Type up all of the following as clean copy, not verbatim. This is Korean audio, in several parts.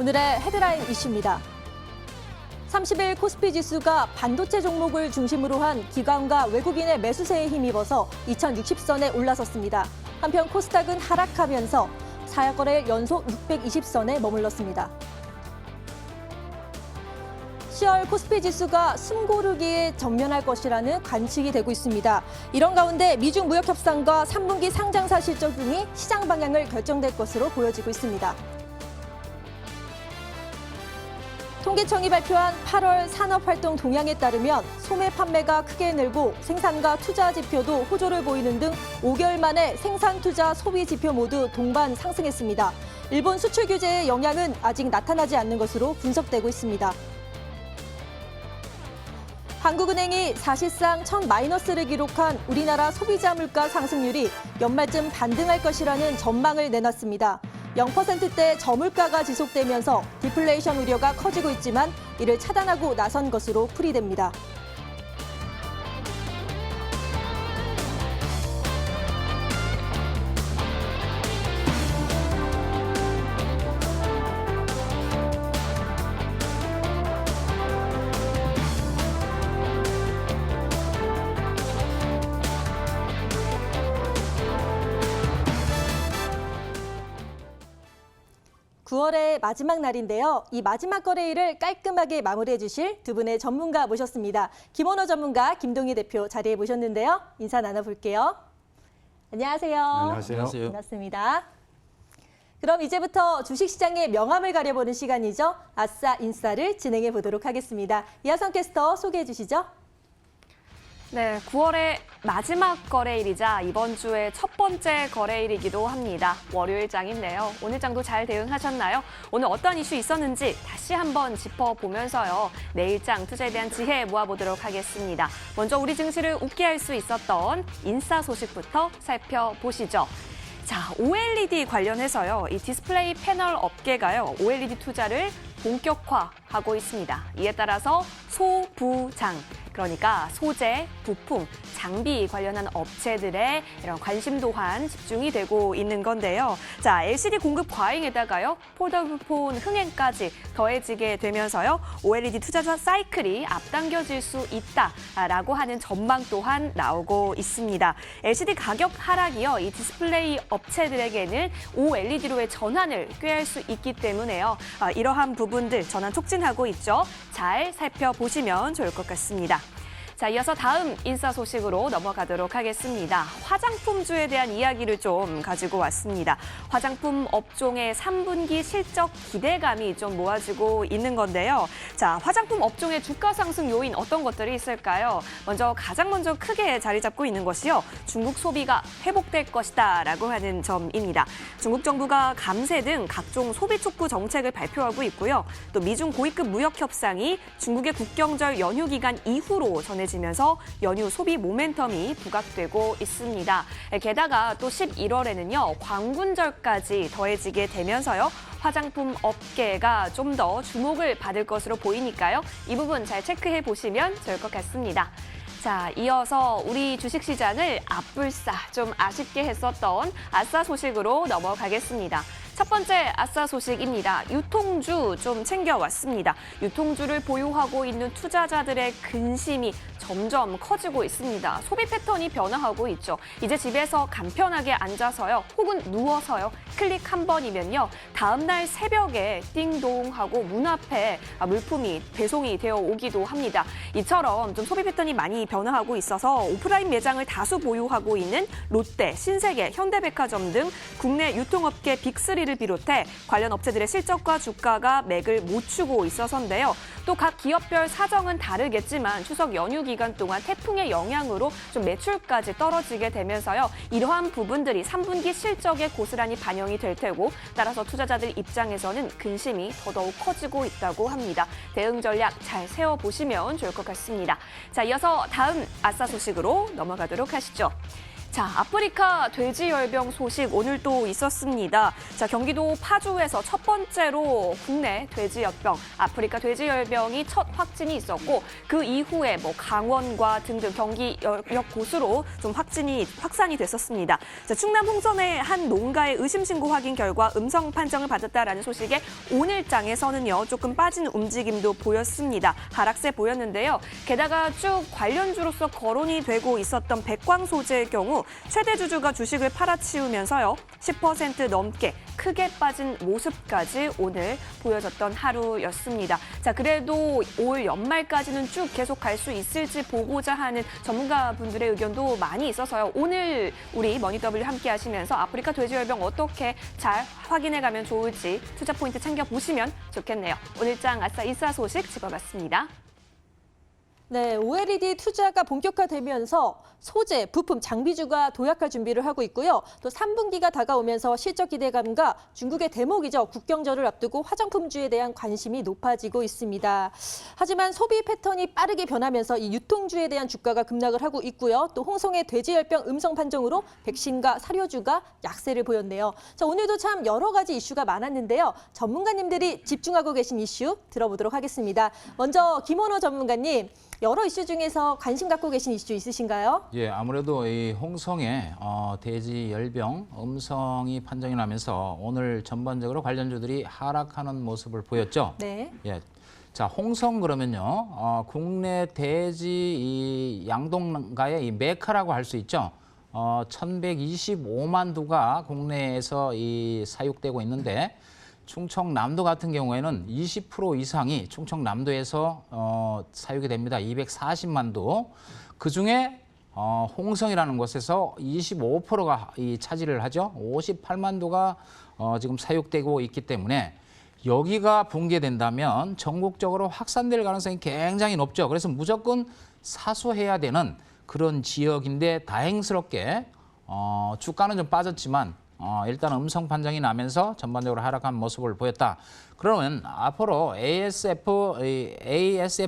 오늘의 헤드라인 이슈입니다. 30일 코스피 지수가 반도체 종목을 중심으로 한 기관과 외국인의 매수세에 힘입어서 2060선에 올라섰습니다. 한편 코스닥은 하락하면서 4거래일 연속 620선에 머물렀습니다. 10월 코스피 지수가 숨고르기에 전면할 것이라는 관측이 되고 있습니다. 이런 가운데 미중 무역 협상과 3분기 상장사 실적 등이 시장 방향을 결정될 것으로 보여지고 있습니다. 통계청이 발표한 8월 산업활동 동향에 따르면 소매 판매가 크게 늘고 생산과 투자 지표도 호조를 보이는 등 5개월 만에 생산, 투자, 소비 지표 모두 동반 상승했습니다. 일본 수출 규제의 영향은 아직 나타나지 않는 것으로 분석되고 있습니다. 한국은행이 사실상 첫 마이너스를 기록한 우리나라 소비자 물가 상승률이 연말쯤 반등할 것이라는 전망을 내놨습니다. 0%대 저물가가 지속되면서 디플레이션 우려가 커지고 있지만 이를 차단하고 나선 것으로 풀이됩니다. (9월의) 마지막 날인데요. 이 마지막 거래일을 깔끔하게 마무리해 주실 두 분의 전문가 모셨습니다. 김원호 전문가, 김동희 대표 자리에 모셨는데요. 인사 나눠볼게요. 안녕하세요. 안녕하세요. 반갑습니다. 그럼 이제부터 주식시장의 명암을 가려보는 시간이죠. 아싸 인싸를 진행해 보도록 하겠습니다. 이하성 캐스터 소개해 주시죠. 네, 9월의 마지막 거래일이자 이번 주의 첫 번째 거래일이기도 합니다. 월요일장인데요. 오늘 장도 잘 대응하셨나요? 오늘 어떤 이슈 있었는지 다시 한번 짚어보면서요. 내일장 투자에 대한 지혜 모아보도록 하겠습니다. 먼저 우리 증시를 웃게 할 수 있었던 인싸 소식부터 살펴보시죠. 자, OLED 관련해서요. 이 디스플레이 패널 업계가요. OLED 투자를 본격화하고 있습니다. 이에 따라서 소부장, 그러니까 소재, 부품, 장비 관련한 업체들의 이런 관심 또한 집중이 되고 있는 건데요. 자, LCD 공급 과잉에다가요, 폴더블폰 흥행까지 더해지게 되면서요, OLED 투자 사이클이 앞당겨질 수 있다라고 하는 전망 또한 나오고 있습니다. LCD 가격 하락이요, 이 디스플레이 업체들에게는 OLED로의 전환을 꾀할 수 있기 때문에요. 이러한 부분들 전환 촉진하고 있죠. 잘 살펴보시면 좋을 것 같습니다. 자, 이어서 다음 인싸 소식으로 넘어가도록 하겠습니다. 화장품주에 대한 이야기를 좀 가지고 왔습니다. 화장품 업종의 3분기 실적 기대감이 좀 모아지고 있는 건데요. 자, 화장품 업종의 주가 상승 요인 어떤 것들이 있을까요? 가장 먼저 크게 자리 잡고 있는 것이요. 중국 소비가 회복될 것이다라고 하는 점입니다. 중국 정부가 감세 등 각종 소비 촉구 정책을 발표하고 있고요. 또 미중 고위급 무역 협상이 중국의 국경절 연휴 기간 이후로 전해지면서 연휴 소비 모멘텀이 부각되고 있습니다. 게다가 또 11월에는요, 광군절까지 더해지게 되면서요, 화장품 업계가 좀 더 주목을 받을 것으로 보이니까요. 이 부분 잘 체크해 보시면 좋을 것 같습니다. 자, 이어서 우리 주식시장을 앞불싸 좀 아쉽게 했었던 아싸 소식으로 넘어가겠습니다. 첫 번째 아싸 소식입니다. 유통주 좀 챙겨왔습니다. 유통주를 보유하고 있는 투자자들의 근심이 점점 커지고 있습니다. 소비 패턴이 변화하고 있죠. 이제 집에서 간편하게 앉아서요, 혹은 누워서요, 클릭 한 번이면요, 다음날 새벽에 띵동하고 문 앞에 물품이 배송이 되어 오기도 합니다. 이처럼 좀 소비 패턴이 많이 변화하고 있어서 오프라인 매장을 다수 보유하고 있는 롯데, 신세계, 현대백화점 등 국내 유통업계 빅3를 비롯해 관련 업체들의 실적과 주가가 맥을 못 추고 있어서인데요. 또 각 기업별 사정은 다르겠지만 추석 연휴 기간 동안 태풍의 영향으로 좀 매출까지 떨어지게 되면서요. 이러한 부분들이 3분기 실적에 고스란히 반영이 될 테고, 따라서 투자자들 입장에서는 근심이 더더욱 커지고 있다고 합니다. 대응 전략 잘 세워보시면 좋을 것 같습니다. 자, 이어서 다음 아싸 소식으로 넘어가도록 하시죠. 자, 아프리카 돼지열병 소식 오늘 또 있었습니다. 자, 경기도 파주에서 첫 번째로 국내 돼지열병, 아프리카 돼지열병이 첫 확진이 있었고 그 이후에 강원과 등등 경기 역 곳으로 좀 확산이 됐었습니다. 자, 충남 홍성의 한 농가의 의심 신고 확인 결과 음성 판정을 받았다라는 소식에 오늘장에서는요 조금 빠진 움직임도 보였습니다. 하락세 보였는데요. 게다가 쭉 관련주로서 거론이 되고 있었던 백광 소재의 경우 최대 주주가 주식을 팔아치우면서요 10% 넘게 크게 빠진 모습까지 오늘 보여졌던 하루였습니다. 자, 그래도 올 연말까지는 쭉 계속 갈 수 있을지 보고자 하는 전문가분들의 의견도 많이 있어서요. 오늘 우리 머니더블유 함께 하시면서 아프리카 돼지열병 어떻게 잘 확인해가면 좋을지 투자 포인트 챙겨보시면 좋겠네요. 오늘장 아싸 이사 소식 짚어봤습니다. 네, OLED 투자가 본격화되면서 소재, 부품, 장비주가 도약할 준비를 하고 있고요. 또 3분기가 다가오면서 실적 기대감과 중국의 대목이죠. 국경절을 앞두고 화장품주에 대한 관심이 높아지고 있습니다. 하지만 소비 패턴이 빠르게 변하면서 이 유통주에 대한 주가가 급락을 하고 있고요. 또 홍성의 돼지열병 음성 판정으로 백신과 사료주가 약세를 보였네요. 자, 오늘도 참 여러 가지 이슈가 많았는데요. 전문가님들이 집중하고 계신 이슈 들어보도록 하겠습니다. 먼저 김원호 전문가님. 여러 이슈 중에서 관심 갖고 계신 이슈 있으신가요? 예, 아무래도 이 홍성의 돼지 열병 음성이 판정이 나면서 오늘 전반적으로 관련주들이 하락하는 모습을 보였죠. 네. 예. 자, 홍성 그러면요, 국내 돼지 이 양동가의 이 메카라고 할 수 있죠. 1,125만 두가 국내에서 이 사육되고 있는데. 충청남도 같은 경우에는 20% 이상이 충청남도에서 사육이 됩니다. 240만 도. 그중에 홍성이라는 곳에서 25%가 이 차지를 하죠. 58만 도가 지금 사육되고 있기 때문에 여기가 붕괴된다면 전국적으로 확산될 가능성이 굉장히 높죠. 그래서 무조건 사수해야 되는 그런 지역인데 다행스럽게 주가는 좀 빠졌지만 일단 음성 판정이 나면서 전반적으로 하락한 모습을 보였다. 그러면 앞으로 ASF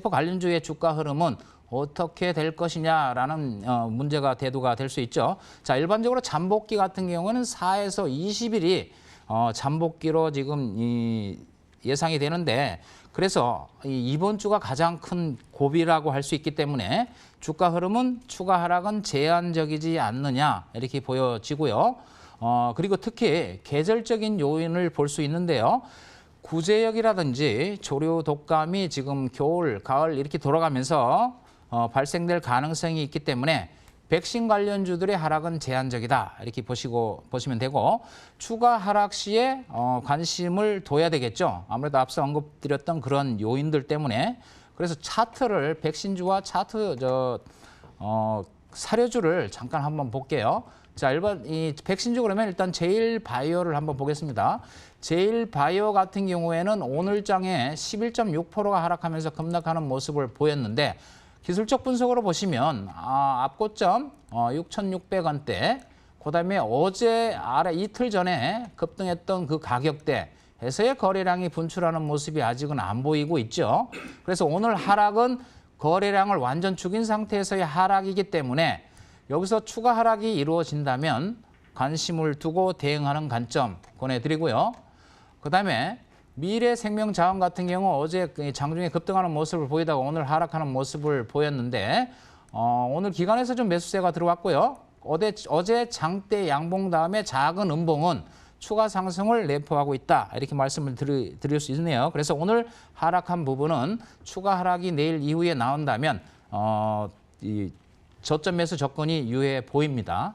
관련주의 주가 흐름은 어떻게 될 것이냐라는 문제가 대두가 될 수 있죠. 자, 일반적으로 잠복기 같은 경우는 4에서 20일이 잠복기로 지금 예상이 되는데 그래서 이번 주가 가장 큰 고비라고 할 수 있기 때문에 주가 흐름은 추가 하락은 제한적이지 않느냐 이렇게 보여지고요. 그리고 특히 계절적인 요인을 볼 수 있는데요. 구제역이라든지 조류 독감이 지금 겨울, 가을 이렇게 돌아가면서 발생될 가능성이 있기 때문에 백신 관련주들의 하락은 제한적이다. 이렇게 보시면 되고 추가 하락 시에 관심을 둬야 되겠죠. 아무래도 앞서 언급드렸던 그런 요인들 때문에 그래서 차트를 백신주와 차트 사료주를 잠깐 한번 볼게요. 자, 이 백신주 그러면 일단 제일바이오를 한번 보겠습니다. 제일바이오 같은 경우에는 오늘장에 11.6%가 하락하면서 급락하는 모습을 보였는데 기술적 분석으로 보시면 앞고점 6,600원대, 그다음에 어제 이틀 전에 급등했던 그 가격대에서의 거래량이 분출하는 모습이 아직은 안 보이고 있죠. 그래서 오늘 하락은 거래량을 완전 죽인 상태에서의 하락이기 때문에 여기서 추가 하락이 이루어진다면 관심을 두고 대응하는 관점 권해드리고요. 그다음에 미래생명자원 같은 경우 어제 장중에 급등하는 모습을 보이다가 오늘 하락하는 모습을 보였는데 오늘 기관에서 좀 매수세가 들어왔고요. 어제 장대 양봉 다음에 작은 음봉은 추가 상승을 내포하고 있다. 이렇게 말씀을 드릴 수 있네요. 그래서 오늘 하락한 부분은 추가 하락이 내일 이후에 나온다면 이 저점 매수 접근이 유효해 보입니다.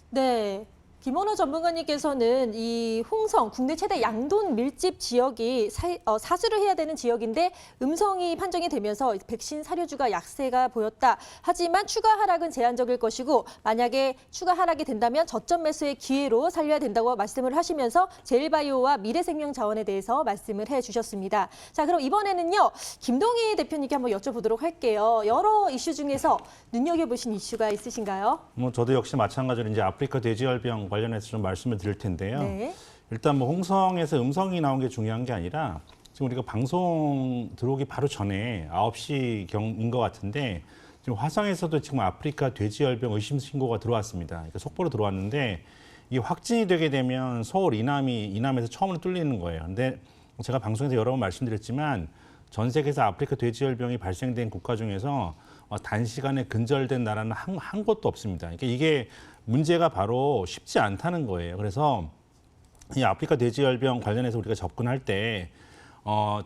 네. 김원호 전문가님께서는 이 홍성, 국내 최대 양돈 밀집 지역이 사수를 해야 되는 지역인데 음성이 판정이 되면서 백신 사료주가 약세가 보였다. 하지만 추가 하락은 제한적일 것이고 만약에 추가 하락이 된다면 저점 매수의 기회로 살려야 된다고 말씀을 하시면서 제일바이오와 미래생명자원에 대해서 말씀을 해주셨습니다. 자, 그럼 이번에는요. 김동희 대표님께 한번 여쭤보도록 할게요. 여러 이슈 중에서 눈여겨보신 이슈가 있으신가요? 저도 역시 마찬가지로 이제 아프리카 돼지열병 관련해서 좀 말씀을 드릴 텐데요. 네. 일단 홍성에서 음성이 나온 게 중요한 게 아니라 지금 우리가 방송 들어오기 바로 전에 9시 경인 것 같은데 지금 화성에서도 지금 아프리카 돼지열병 의심 신고가 들어왔습니다. 그러니까 속보로 들어왔는데 이게 확진이 되게 되면 서울 이남에서 처음으로 뚫리는 거예요. 근데 제가 방송에서 여러 번 말씀드렸지만 전 세계에서 아프리카 돼지열병이 발생된 국가 중에서 단시간에 근절된 나라는 한 곳도 없습니다. 그러니까 이게 문제가 바로 쉽지 않다는 거예요. 그래서 이 아프리카 돼지열병 관련해서 우리가 접근할 때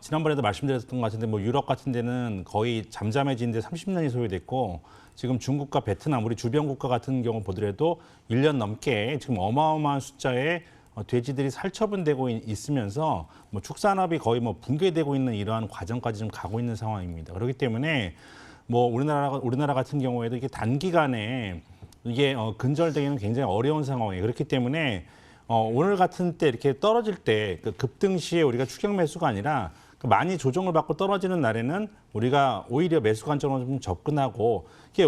지난번에도 말씀드렸던 것 같은데 뭐 유럽 같은 데는 거의 잠잠해진 데 30년이 소요됐고 지금 중국과 베트남 우리 주변 국가 같은 경우 보더라도 1년 넘게 지금 어마어마한 숫자의 돼지들이 살처분되고 있으면서 뭐 축산업이 거의 뭐 붕괴되고 있는 이러한 과정까지 좀 가고 있는 상황입니다. 그렇기 때문에 뭐 우리나라 같은 경우에도 이게 단기간에 이게 근절되기는 굉장히 어려운 상황이에요. 그렇기 때문에 오늘 같은 때 이렇게 떨어질 때 그 급등 시에 우리가 추격 매수가 아니라 많이 조정을 받고 떨어지는 날에는 우리가 오히려 매수 관점으로 좀 접근하고 이게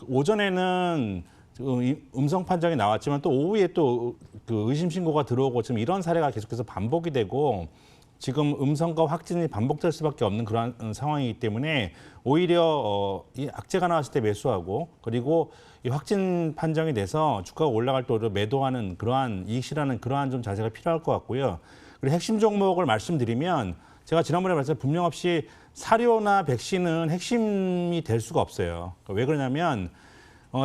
오전에는 음성 판정이 나왔지만 또 오후에 또 그 의심 신고가 들어오고 지금 이런 사례가 계속해서 반복이 되고 지금 음성과 확진이 반복될 수밖에 없는 그런 상황이기 때문에 오히려 이 악재가 나왔을 때 매수하고 그리고 이 확진 판정이 돼서 주가가 올라갈 때 오히려 매도하는 그러한 이익 실하는 그러한 좀 자세가 필요할 것 같고요. 그리고 핵심 종목을 말씀드리면 제가 지난번에 말씀드린 분명 없이 사료나 백신은 핵심이 될 수가 없어요. 그러니까 왜 그러냐면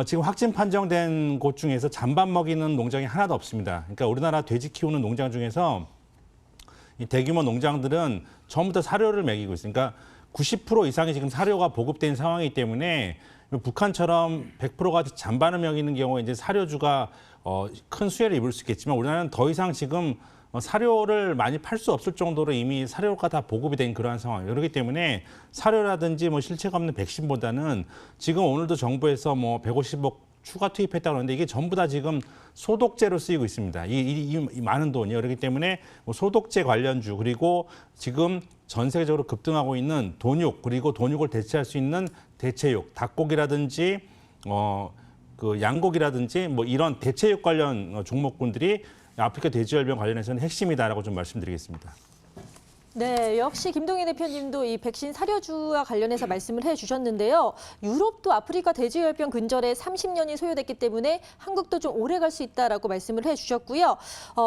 지금 확진 판정된 곳 중에서 잔반 먹이는 농장이 하나도 없습니다. 그러니까 우리나라 돼지 키우는 농장 중에서 이 대규모 농장들은 전부 다 사료를 먹이고 있으니까 90% 이상이 지금 사료가 보급된 상황이기 때문에 북한처럼 100%가 잔반을 먹이는 경우에 이제 사료주가 큰 수혜를 입을 수 있겠지만 우리나라는 더 이상 지금 사료를 많이 팔 수 없을 정도로 이미 사료가 다 보급이 된 그러한 상황이에요. 그렇기 때문에 사료라든지 뭐 실체가 없는 백신보다는 지금 오늘도 정부에서 뭐 150억 추가 투입했다고 하는데 이게 전부 다 지금 소독제로 쓰이고 있습니다. 이 많은 돈이요. 그렇기 때문에 뭐 소독제 관련주 그리고 지금 전 세계적으로 급등하고 있는 돈육 그리고 돈육을 대체할 수 있는 대체육, 닭고기라든지 그 양고기라든지 뭐 이런 대체육 관련 종목군들이 아프리카 돼지열병 관련해서는 핵심이다라고 좀 말씀드리겠습니다. 네, 역시 김동희 대표님도 이 백신 사료주와 관련해서 말씀을 해주셨는데요. 유럽도 아프리카 돼지열병 근절에 30년이 소요됐기 때문에 한국도 좀 오래 갈 수 있다라고 말씀을 해주셨고요.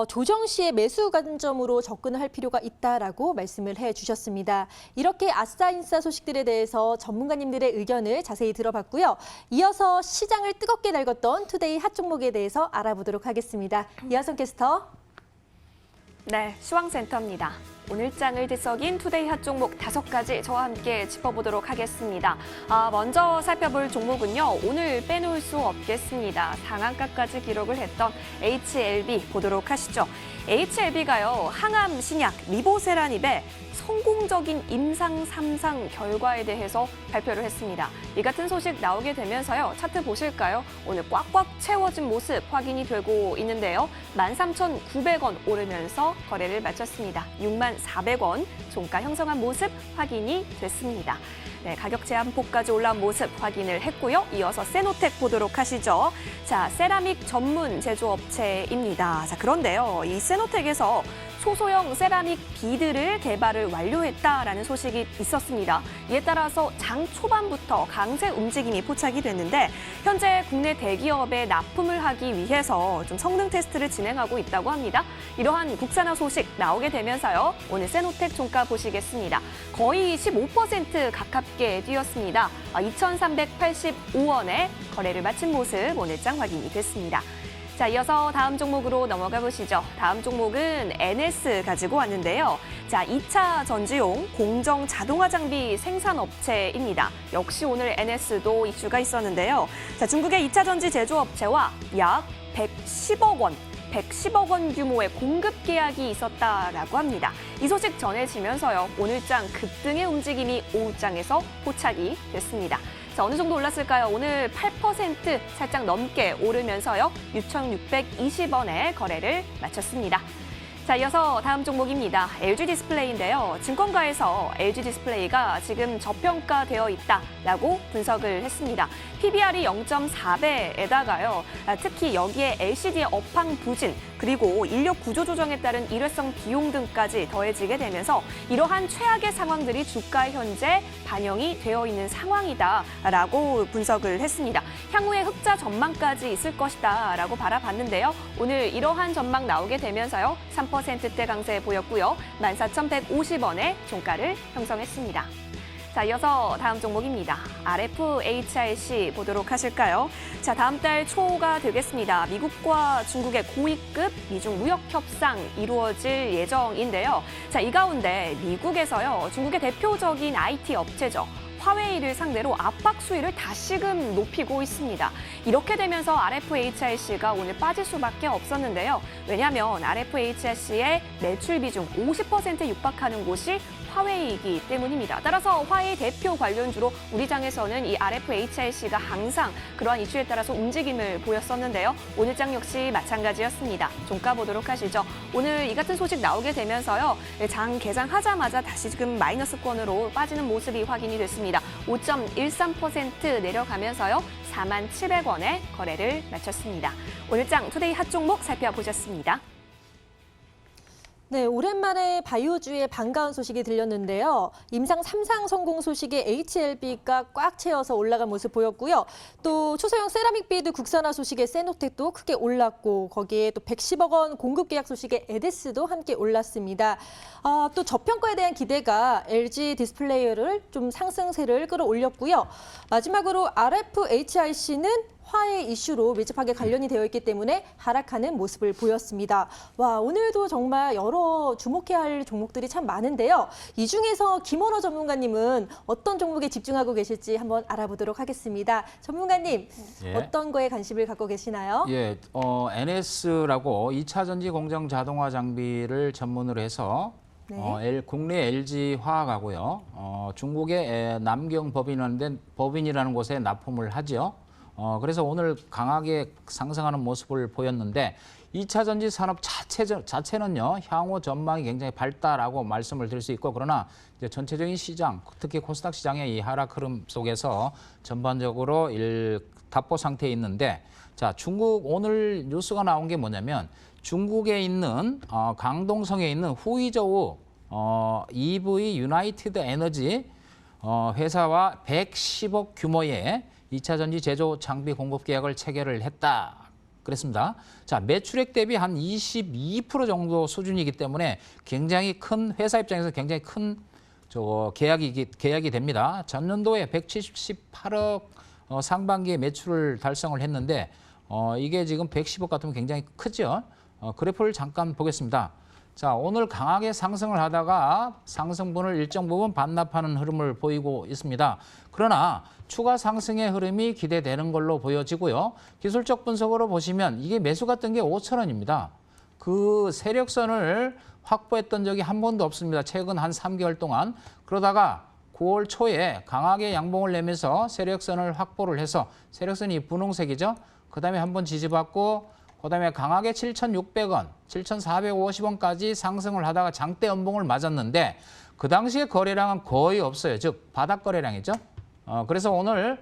조정 시에 매수 관점으로 접근을 할 필요가 있다라고 말씀을 해주셨습니다. 이렇게 아싸인싸 소식들에 대해서 전문가님들의 의견을 자세히 들어봤고요. 이어서 시장을 뜨겁게 달궜던 투데이 핫 종목에 대해서 알아보도록 하겠습니다. 이하선 캐스터. 네, 시황센터입니다. 오늘장을 들썩인 투데이 핫 종목 5가지 저와 함께 짚어보도록 하겠습니다. 먼저 살펴볼 종목은요. 오늘 빼놓을 수 없겠습니다. 상한가까지 기록을 했던 HLB 보도록 하시죠. HLB가요. 항암 신약 리보세라닙의 성공적인 임상 3상 결과에 대해서 발표를 했습니다. 이 같은 소식 나오게 되면서요. 차트 보실까요? 오늘 꽉꽉 채워진 모습 확인이 되고 있는데요. 13,900원 오르면서 거래를 마쳤습니다. 64,400원 종가 형성한 모습 확인이 됐습니다. 네, 가격 제한폭까지 올라온 모습 확인을 했고요. 이어서 세노텍 보도록 하시죠. 자, 세라믹 전문 제조업체입니다. 자, 그런데요. 이 세노텍에서 소소형 세라믹 비드를 개발을 완료했다라는 소식이 있었습니다. 이에 따라서 장 초반부터 강세 움직임이 포착이 됐는데 현재 국내 대기업에 납품을 하기 위해서 좀 성능 테스트를 진행하고 있다고 합니다. 이러한 국산화 소식 나오게 되면서요. 오늘 세노텍 종가 보시겠습니다. 거의 15% 가깝게 뛰었습니다. 2,385원에 거래를 마친 모습 오늘장 확인이 됐습니다. 자, 이어서 다음 종목으로 넘어가 보시죠. 다음 종목은 NS 가지고 왔는데요. 자, 2차 전지용 공정 자동화 장비 생산업체입니다. 역시 오늘 NS도 이슈가 있었는데요. 자, 중국의 2차 전지 제조업체와 약 110억 원 규모의 공급 계약이 있었다라고 합니다. 이 소식 전해지면서요. 오늘장 급등의 움직임이 오후장에서 포착이 됐습니다. 자, 어느 정도 올랐을까요? 오늘 8% 살짝 넘게 오르면서요. 6,620원에 거래를 마쳤습니다. 자, 이어서 다음 종목입니다. LG 디스플레이인데요. 증권가에서 LG 디스플레이가 지금 저평가되어 있다라고 분석을 했습니다. PBR이 0.4배에다가요. 특히 여기에 LCD의 업황 부진, 그리고 인력 구조 조정에 따른 일회성 비용 등까지 더해지게 되면서 이러한 최악의 상황들이 주가에 현재 반영이 되어 있는 상황이다라고 분석을 했습니다. 향후에 흑자 전망까지 있을 것이다라고 바라봤는데요. 오늘 이러한 전망 나오게 되면서요. 3%대 강세 보였고요. 14,150원에 종가를 형성했습니다. 자, 이어서 다음 종목입니다. RFHIC 보도록 하실까요? 자, 다음 달 초가 되겠습니다. 미국과 중국의 고위급 미중 무역 협상 이루어질 예정인데요. 자, 이 가운데 미국에서요. 중국의 대표적인 IT 업체죠. 화웨이를 상대로 압박 수위를 다시금 높이고 있습니다. 이렇게 되면서 RFHIC가 오늘 빠질 수밖에 없었는데요. 왜냐하면 RFHIC의 매출 비중 50%에 육박하는 곳이 화웨이이기 때문입니다. 따라서 화웨이 대표 관련주로 우리 장에서는 이 RFHIC가 항상 그러한 이슈에 따라서 움직임을 보였었는데요. 오늘 장 역시 마찬가지였습니다. 종가 보도록 하시죠. 오늘 이 같은 소식 나오게 되면서요. 장 개장하자마자 다시금 마이너스권으로 빠지는 모습이 확인이 됐습니다. 5.13% 내려가면서요. 47,000원에 거래를 마쳤습니다. 오늘 장 투데이 핫 종목 살펴보셨습니다. 네, 오랜만에 바이오주의 반가운 소식이 들렸는데요. 임상 3상 성공 소식에 HLB가 꽉 채워서 올라간 모습 보였고요. 또 초소형 세라믹 비드 국산화 소식에 세노텍도 크게 올랐고 거기에 또 110억 원 공급 계약 소식에 에데스도 함께 올랐습니다. 또 저평가에 대한 기대가 LG 디스플레이를 좀 상승세를 끌어올렸고요. 마지막으로 RFHIC는 화해 이슈로 밀접하게 관련이 되어 있기 때문에 하락하는 모습을 보였습니다. 와, 오늘도 정말 여러 주목해야 할 종목들이 참 많은데요. 이 중에서 김원호 전문가님은 어떤 종목에 집중하고 계실지 한번 알아보도록 하겠습니다. 전문가님, 예. 어떤 거에 관심을 갖고 계시나요? 예, NS라고 2차 전지 공정 자동화 장비를 전문으로 해서 네. 국내 LG 화학하고요. 중국의 남경 법인이라는 곳에 납품을 하죠. 그래서 오늘 강하게 상승하는 모습을 보였는데 2차 전지 산업 자체는요. 향후 전망이 굉장히 밝다라고 말씀을 드릴 수 있고 그러나 이제 전체적인 시장, 특히 코스닥 시장의 이 하락 흐름 속에서 전반적으로 답보 상태에 있는데 자, 중국 오늘 뉴스가 나온 게 뭐냐면 중국에 있는 강동성에 있는 후이저우 EV 유나이티드 에너지 회사와 110억 규모의 2차 전지 제조 장비 공급 계약을 체결을 했다. 그랬습니다. 자, 매출액 대비 한 22% 정도 수준이기 때문에 굉장히 큰 회사 입장에서 굉장히 큰 계약이 됩니다. 전년도에 178억 상반기에 매출을 달성을 했는데 이게 지금 110억 같으면 굉장히 크죠. 그래프를 잠깐 보겠습니다. 자, 오늘 강하게 상승을 하다가 상승분을 일정 부분 반납하는 흐름을 보이고 있습니다. 그러나 추가 상승의 흐름이 기대되는 걸로 보여지고요. 기술적 분석으로 보시면 이게 매수 갔던 게 5,000원입니다. 그 세력선을 확보했던 적이 한 번도 없습니다. 최근 한 3개월 동안. 그러다가 9월 초에 강하게 양봉을 내면서 세력선을 확보를 해서 세력선이 분홍색이죠. 그다음에 한번 지지받고 그다음에 강하게 7,600원, 7,450원까지 상승을 하다가 장대 연봉을 맞았는데 그 당시에 거래량은 거의 없어요. 즉 바닥 거래량이죠. 그래서 오늘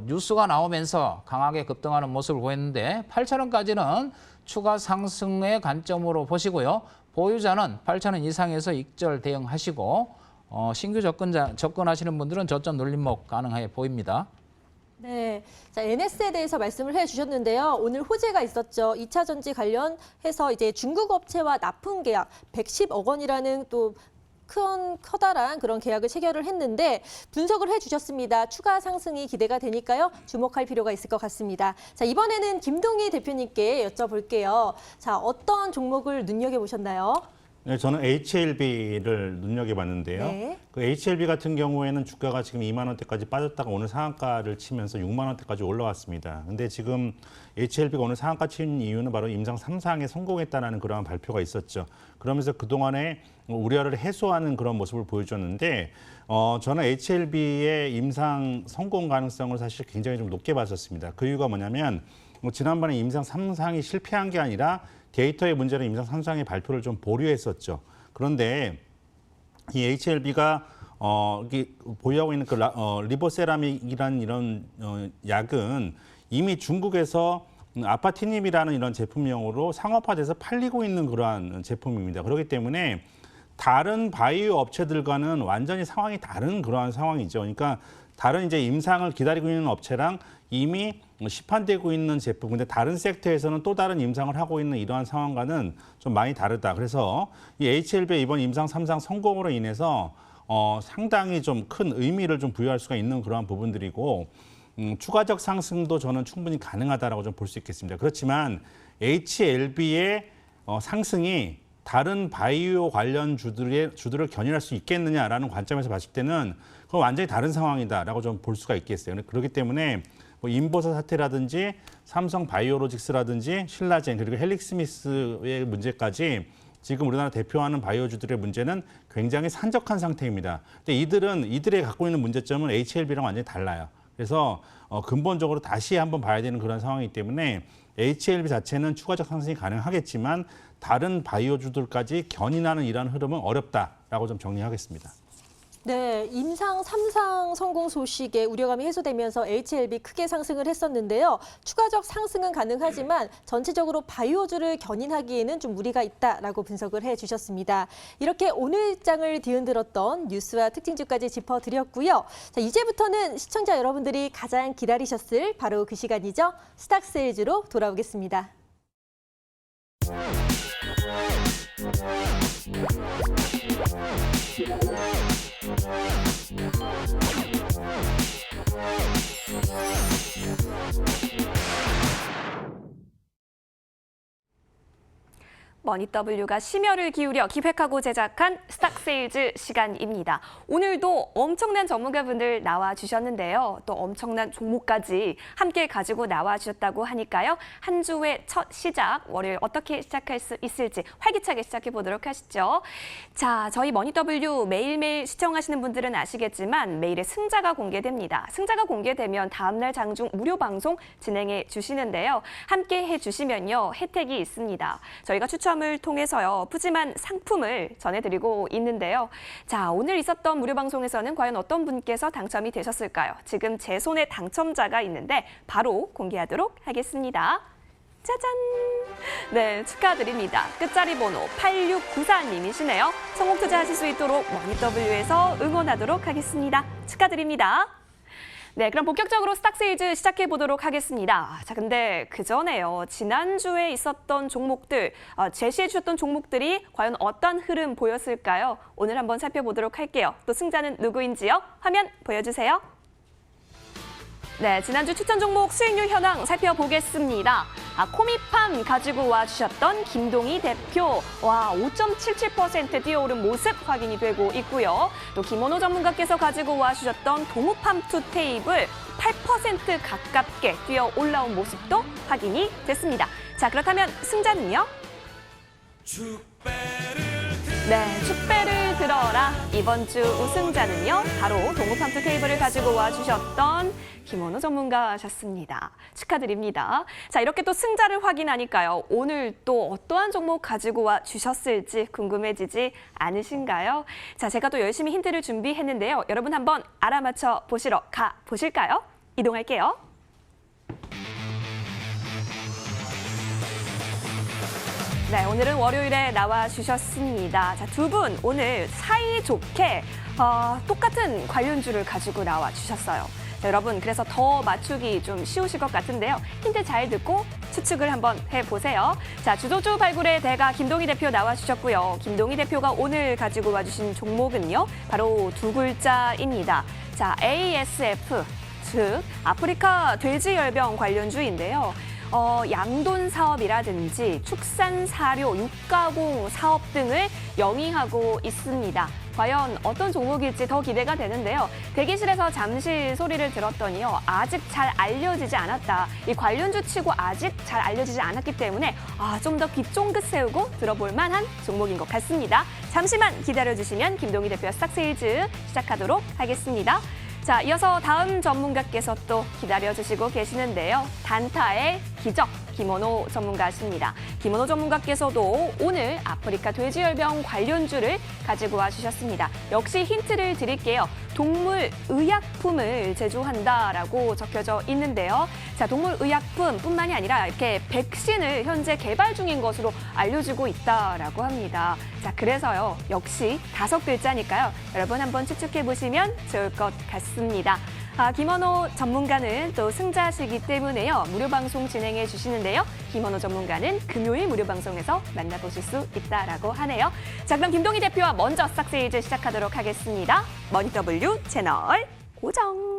뉴스가 나오면서 강하게 급등하는 모습을 보였는데 8,000원까지는 추가 상승의 관점으로 보시고요. 보유자는 8,000원 이상에서 익절 대응하시고 신규 접근하시는 분들은 저점 눌림목 가능해 보입니다. 네, 자, NS에 대해서 말씀을 해주셨는데요. 오늘 호재가 있었죠. 2차 전지 관련해서 이제 중국 업체와 납품 계약 110억 원이라는 또 커다란 그런 계약을 체결을 했는데 분석을 해주셨습니다. 추가 상승이 기대가 되니까요. 주목할 필요가 있을 것 같습니다. 자, 이번에는 김동희 대표님께 여쭤볼게요. 자, 어떤 종목을 눈여겨보셨나요? 네, 저는 HLB를 눈여겨봤는데요. 네. 그 HLB 같은 경우에는 주가가 지금 2만 원대까지 빠졌다가 오늘 상한가를 치면서 6만 원대까지 올라왔습니다. 근데 지금 HLB가 오늘 상한가 친 이유는 바로 임상 3상에 성공했다는 그러한 발표가 있었죠. 그러면서 그동안에 우려를 해소하는 그런 모습을 보여줬는데 저는 HLB의 임상 성공 가능성을 사실 굉장히 좀 높게 봤었습니다. 그 이유가 뭐냐면 지난번에 임상 3상이 실패한 게 아니라 데이터의 문제로 임상 3상의 발표를 좀 보류했었죠. 그런데 이 HLB가 이게 보유하고 있는 그 리보세라믹이라는 이런 약은 이미 중국에서 아파티닙이라는 이런 제품명으로 상업화돼서 팔리고 있는 그러한 제품입니다. 그렇기 때문에 다른 바이오 업체들과는 완전히 상황이 다른 그러한 상황이죠. 그러니까 다른 이제 임상을 기다리고 있는 업체랑 이미 시판되고 있는 제품, 근데 다른 섹터에서는 또 다른 임상을 하고 있는 이러한 상황과는 좀 많이 다르다. 그래서 이 HLB의 이번 임상 3상 성공으로 인해서 상당히 좀 큰 의미를 좀 부여할 수가 있는 그러한 부분들이고, 추가적 상승도 저는 충분히 가능하다라고 좀 볼 수 있겠습니다. 그렇지만 HLB의 상승이 다른 바이오 관련 주들을 견인할 수 있겠느냐라는 관점에서 봤을 때는 그건 완전히 다른 상황이다라고 좀 볼 수가 있겠어요. 그렇기 때문에 뭐 인버서 사태라든지 삼성 바이오로직스라든지 신라젠 그리고 헬릭스미스의 문제까지 지금 우리나라 대표하는 바이오주들의 문제는 굉장히 산적한 상태입니다. 근데 이들의 갖고 있는 문제점은 HLB랑 완전히 달라요. 그래서 근본적으로 다시 한번 봐야 되는 그런 상황이기 때문에 HLB 자체는 추가적 상승이 가능하겠지만 다른 바이오주들까지 견인하는 이러한 흐름은 어렵다라고 좀 정리하겠습니다. 네, 임상 3상 성공 소식에 우려감이 해소되면서 HLB 크게 상승을 했었는데요. 추가적 상승은 가능하지만 전체적으로 바이오주를 견인하기에는 좀 무리가 있다라고 분석을 해주셨습니다. 이렇게 오늘장을 뒤흔들었던 뉴스와 특징주까지 짚어드렸고요. 자, 이제부터는 시청자 여러분들이 가장 기다리셨을 바로 그 시간이죠. 스탁세일즈로 돌아오겠습니다. 머니W가 심혈을 기울여 기획하고 제작한 스탁세일즈 시간입니다. 오늘도 엄청난 전문가분들 나와주셨는데요. 또 엄청난 종목까지 함께 가지고 나와주셨다고 하니까요. 한 주의 첫 시작, 월요일 어떻게 시작할 수 있을지 활기차게 시작해보도록 하시죠. 자, 저희 머니W 매일매일 시청하시는 분들은 아시겠지만 매일의 승자가 공개됩니다. 승자가 공개되면 다음날 장중 무료 방송 진행해 주시는데요. 함께 해주시면요. 혜택이 있습니다. 저희가 추첨을 통해서요. 푸짐한 상품을 전해드리고 있는데요. 자, 오늘 있었던 무료 방송에서는 과연 어떤 분께서 당첨이 되셨을까요? 지금 제 손에 당첨자가 있는데 바로 공개하도록 하겠습니다. 짜잔! 네, 축하드립니다. 끝자리 번호 8694님이시네요. 성공 투자하실 수 있도록 머니W에서 응원하도록 하겠습니다. 축하드립니다. 네, 그럼 본격적으로 스탁세일즈 시작해 보도록 하겠습니다. 자, 근데 그 전에요. 지난주에 있었던 종목들, 제시해 주셨던 종목들이 과연 어떤 흐름 보였을까요? 오늘 한번 살펴보도록 할게요. 또 승자는 누구인지요? 화면 보여주세요. 네, 지난주 추천 종목 수익률 현황 살펴보겠습니다. 코미팜 가지고 와주셨던 김동희 대표, 5.77% 뛰어오른 모습 확인이 되고 있고요. 또 김원호 전문가께서 가지고 와주셨던 동우팜투 테이블 8% 가깝게 뛰어 올라온 모습도 확인이 됐습니다. 자, 그렇다면 승자는요? 네, 축배를 들어라. 이번 주 우승자는요, 바로 동우팜투 테이블을 가지고 와주셨던 김원호 전문가셨습니다. 축하드립니다. 자, 이렇게 또 승자를 확인하니까요. 오늘 또 어떠한 종목 가지고 와 주셨을지 궁금해지지 않으신가요? 자, 제가 또 열심히 힌트를 준비했는데요. 여러분 한번 알아맞혀 보시러 가보실까요? 이동할게요. 네, 오늘은 월요일에 나와주셨습니다. 자, 두 분 오늘 사이좋게 똑같은 관련주를 가지고 나와주셨어요. 자, 여러분, 그래서 더 맞추기 좀 쉬우실 것 같은데요. 힌트 잘 듣고 추측을 한번 해보세요. 자, 주도주 발굴의 대가 김동희 대표 나와주셨고요. 김동희 대표가 오늘 가지고 와주신 종목은요, 바로 두 글자입니다. 자, ASF, 즉 아프리카 돼지열병 관련주인데요. 양돈 사업이라든지 축산 사료, 육가공 사업 등을 영위하고 있습니다. 과연 어떤 종목일지 더 기대가 되는데요. 대기실에서 잠시 소리를 들었더니요. 아직 잘 알려지지 않았다. 이 관련주 치고 아직 잘 알려지지 않았기 때문에 좀 더 귀 쫑긋 세우고 들어볼 만한 종목인 것 같습니다. 잠시만 기다려주시면 김동희 대표의 스탁세일즈 시작하도록 하겠습니다. 자, 이어서 다음 전문가께서 또 기다려주시고 계시는데요. 단타의 기적. 김원호 전문가십니다. 김원호 전문가께서도 오늘 아프리카 돼지열병 관련주를 가지고 와주셨습니다. 역시 힌트를 드릴게요. 동물 의약품을 제조한다라고 적혀져 있는데요. 자, 동물 의약품뿐만이 아니라 이렇게 백신을 현재 개발 중인 것으로 알려지고 있다라고 합니다. 자, 그래서요. 역시 5글자니까요. 여러분 한번 추측해 보시면 좋을 것 같습니다. 김원호 전문가는 또 승자시기 때문에요. 무료 방송 진행해 주시는데요. 김원호 전문가는 금요일 무료 방송에서 만나보실 수 있다라고 하네요. 자, 그럼 김동희 대표와 먼저 싹세일즈 시작하도록 하겠습니다. 머니W 채널 고정.